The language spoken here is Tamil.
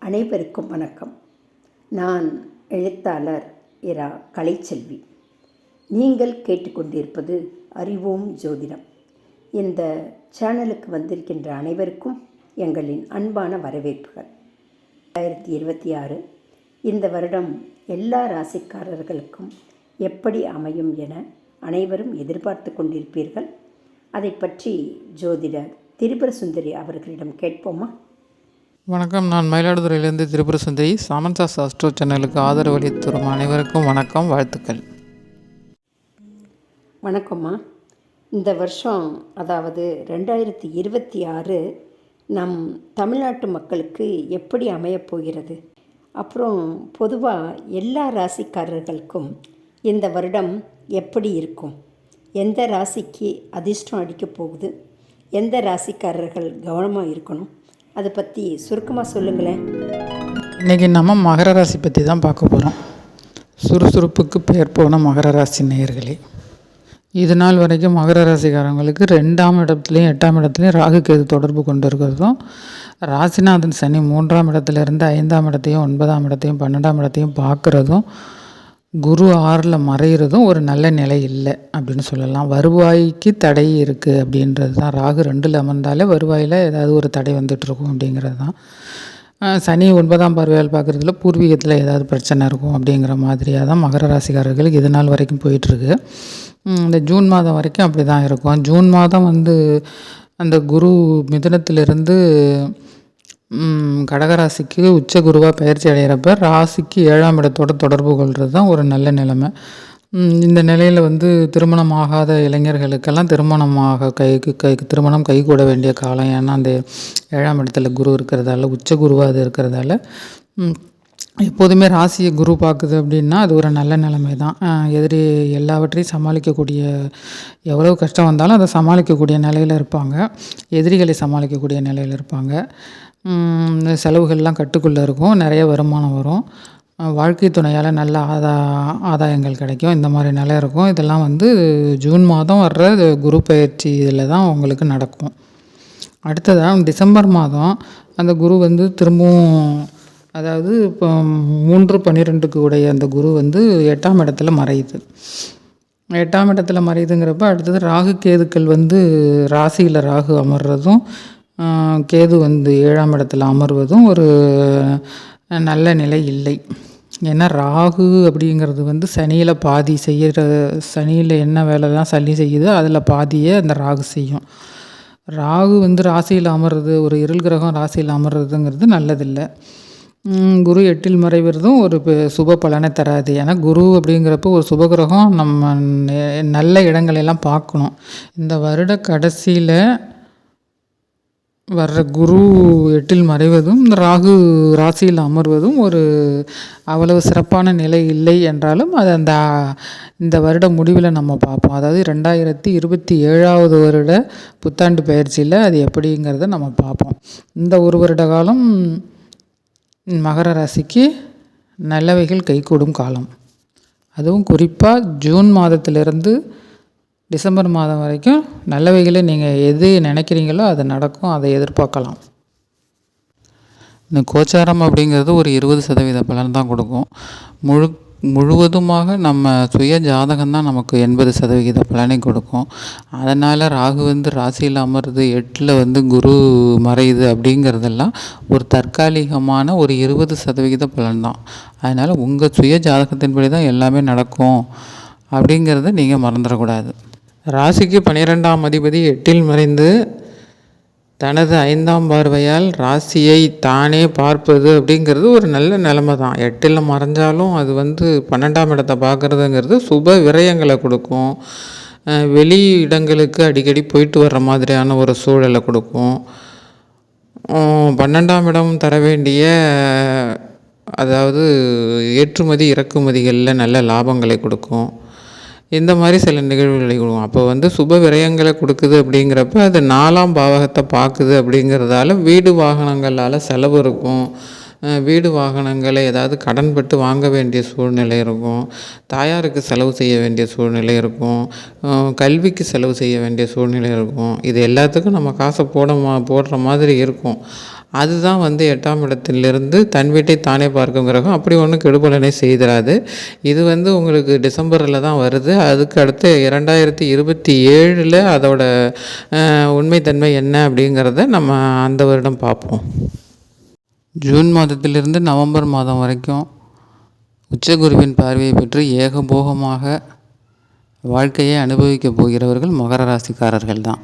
அனைவருக்கும் வணக்கம். நான் எழுத்தாளர் இரா கலைச்செல்வி. நீங்கள் கேட்டுக்கொண்டிருப்பது அறிவோம் ஜோதிடம். இந்த சேனலுக்கு வந்திருக்கின்ற அனைவருக்கும் எங்களின் அன்பான வரவேற்புகள். 2026 இந்த வருடம் எல்லா ராசிக்காரர்களுக்கும் எப்படி அமையும் என அனைவரும் எதிர்பார்த்து கொண்டிருப்பீர்கள். அதை பற்றி ஜோதிடர் திரிபுர சுந்தரி அவர்களிடம் கேட்போமா? வணக்கம். நான் மயிலாடுதுறையிலிருந்து திரிபுர சுந்தரி. சாமன்சா சாஸ்ட்ரோ சேனலுக்கு ஆதரவளித்து வரும் அனைவருக்கும் வணக்கம், வாழ்த்துக்கள். வணக்கம்மா. இந்த வருஷம் அதாவது 2026 நம் தமிழ்நாட்டு மக்களுக்கு எப்படி அமையப்போகிறது, அப்புறம் பொதுவாக எல்லா ராசிக்காரர்களுக்கும் இந்த வருடம் எப்படி இருக்கும், எந்த ராசிக்கு அதிர்ஷ்டம் அடிக்கப் போகுது, எந்த ராசிக்காரர்கள் கவனமாக இருக்கணும், அதை பற்றி சுருக்கமாக சொல்லுங்களேன். இன்றைக்கி நம்ம மகர ராசி பற்றி தான் பார்க்க போகிறோம். சுறுசுறுப்புக்கு பெயர் போன மகர ராசி நேயர்களே, இது நாள் வரைக்கும் மகர ராசிக்காரங்களுக்கு 2ஆம் இடத்துலையும் 8ஆம் இடத்துலையும் ராகு கேது தொடர்பு கொண்டு இருக்கிறதும், ராசிநாதன் சனி 3ஆம் இடத்துலேருந்து 5ஆம் இடத்தையும் 9ஆம் இடத்தையும் 12ஆம் இடத்தையும் பார்க்குறதும், குரு 6ல் மறைகிறதும் ஒரு நல்ல நிலை இல்லை அப்படின்னு சொல்லலாம். வருவாய்க்கு தடை இருக்குது அப்படின்றது தான். ராகு 2ல் அமர்ந்தாலே வருவாயில் ஏதாவது ஒரு தடை வந்துட்டுருக்கும் அப்படிங்கிறது தான். சனி 9ஆம் பார்வையால் பார்க்குறதுல பூர்வீகத்தில் ஏதாவது பிரச்சனை இருக்கும் அப்படிங்கிற மாதிரியாக தான் மகர ராசிக்காரர்களுக்கு இது நாள் வரைக்கும் போயிட்டுருக்கு. இந்த ஜூன் மாதம் வரைக்கும் அப்படி தான் இருக்கும். ஜூன் மாதம் அந்த குரு மிதுனத்திலிருந்து கடகராசிக்கு உச்ச குருவாக பயிற்சி அடைகிறப்ப ராசிக்கு 7ஆம் இடத்தோட தொடர்பு கொள்வது தான் ஒரு நல்ல நிலைமை. இந்த நிலையில் திருமணம் ஆகாத இளைஞர்களுக்கெல்லாம் திருமணம் கைகூட வேண்டிய காலம். ஏன்னா அந்த 7ஆம் இடத்துல குரு இருக்கிறதால, உச்ச குருவாக அது இருக்கிறதால, எப்போதுமே ராசியை குரு பார்க்குது அப்படின்னா அது ஒரு நல்ல நிலைமை தான். எதிரி எல்லாவற்றையும் சமாளிக்கக்கூடிய, எவ்வளோ கஷ்டம் வந்தாலும் அதை சமாளிக்கக்கூடிய நிலையில் இருப்பாங்க. எதிரிகளை சமாளிக்கக்கூடிய நிலையில் இருப்பாங்க. செலவுகள்லாம் கட்டுக்குள்ளே இருக்கும். நிறைய வருமானம் வரும். வாழ்க்கை துணையால் நல்ல ஆதாயங்கள் கிடைக்கும். இந்த மாதிரி நிலை இருக்கும். இதெல்லாம் ஜூன் மாதம் வர்ற குரு பயிற்சி இதில் தான் உங்களுக்கு நடக்கும். அடுத்ததாக டிசம்பர் மாதம் அந்த குரு திரும்பவும், அதாவது இப்போ 3/12க்கு உடைய அந்த குரு 8ஆம் இடத்துல மறையுது. 8ஆம் இடத்துல மறையுதுங்கிறப்ப அடுத்தது ராகு கேதுக்கள் ராசியில் ராகு அமர்றதும், கேது 7ஆம் இடத்துல அமர்வதும் ஒரு நல்ல நிலை இல்லை. ஏன்னா ராகு அப்படிங்கிறது சனியில் பாதி செய்கிற, சனியில் என்ன வேலை தான் சனி செய்யுதோ அதில் பாதியை அந்த ராகு செய்யும். ராகு ராசியில் அமர்றது, ஒரு இருள் கிரகம் ராசியில் அமர்றதுங்கிறது நல்லதில்லை. குரு 8ல் மறைவதும் ஒரு சுப பலனை தராது. ஏன்னா குரு அப்படிங்கிறப்போ ஒரு சுபகிரகம், நம்ம நல்ல இடங்களெல்லாம் பார்க்கணும். இந்த வருட கடைசியில் வர்ற குரு 8ல் மறைவதும் ராகு ராசியில் அமர்வதும் ஒரு அவ்வளவு சிறப்பான நிலை இல்லை என்றாலும் அது இந்த வருட முடிவில் நம்ம பார்ப்போம். அதாவது 2027 வருட புத்தாண்டு பயிற்சியில் அது எப்படிங்கிறத நம்ம பார்ப்போம். இந்த ஒரு வருட காலம் மகர ராசிக்கு நல்லவைகள் கைகூடும் காலம். அதுவும் குறிப்பாக ஜூன் மாதத்திலிருந்து டிசம்பர் மாதம் வரைக்கும் நல்லவைகளை நீங்கள் எது நினைக்கிறீங்களோ அது நடக்கும். அதை எதிர்பார்க்கலாம். இந்த கோச்சாரம் அப்படிங்கிறது ஒரு 20% பலன் தான் கொடுக்கும். முழுவதுமாக நம்ம சுய ஜாதகம் தான் நமக்கு 80% பலனை கொடுக்கும். அதனால் ராகு ராசியில் அமருது, 8ல் குரு மறையுது அப்படிங்கிறதெல்லாம் ஒரு தற்காலிகமான ஒரு 20% பலன் தான். அதனால் உங்கள் சுய ஜாதகத்தின்படி தான் எல்லாமே நடக்கும் அப்படிங்கிறத நீங்கள் மறந்துடக்கூடாது. ராசிக்கு 12ஆம் அதிபதி 8ல் மறைந்து தனது 5ஆம் பார்வையால் ராசியை தானே பார்ப்பது அப்படிங்கிறது ஒரு நல்ல நிலைமை தான். 8ல் மறைஞ்சாலும் அது 12ஆம் இடத்தை பார்க்குறதுங்கிறது சுப விரயங்களை கொடுக்கும். வெளி இடங்களுக்கு அடிக்கடி போயிட்டு வர்ற மாதிரியான ஒரு சூழலை கொடுக்கும். 12ஆம் இடம் தர வேண்டிய, அதாவது ஏற்றுமதி இறக்குமதிகளில் நல்ல லாபங்களை கொடுக்கும். இந்த மாதிரி சில நிகழ்வுகளை கொடுக்கும். அப்போ சுப விரயங்களை கொடுக்குது அப்படிங்கிறப்ப அது 4ஆம் பாவகத்தை பார்க்குது அப்படிங்கிறதால வீடு வாகனங்களால் செலவு இருக்கும். வீடு வாகனங்களை ஏதாவது கடன்பட்டு வாங்க வேண்டிய சூழ்நிலை இருக்கும். தாயாருக்கு செலவு செய்ய வேண்டிய சூழ்நிலை இருக்கும். கல்விக்கு செலவு செய்ய வேண்டிய சூழ்நிலை இருக்கும். இது எல்லாத்துக்கும் நம்ம காசை போடுற மாதிரி இருக்கும். அதுதான் வந்து 8ஆம் இடத்திலிருந்து தன் வீட்டை தானே பார்க்கும் கிரகம். அப்படி ஒன்றும் கெடுபலனை செய்திராது. இது வந்து உங்களுக்கு டிசம்பரில் தான் வருது. அதுக்கு அடுத்து 2027 அதோட உண்மைத்தன்மை என்ன அப்படிங்கிறத நம்ம அந்த வருடம் பார்ப்போம். ஜூன் மாதத்திலிருந்து நவம்பர் மாதம் வரைக்கும் உச்சகுருவின் பார்வையை பெற்று ஏகபோகமாக வாழ்க்கையை அனுபவிக்கப் போகிறவர்கள் மகர ராசிக்காரர்கள் தான்.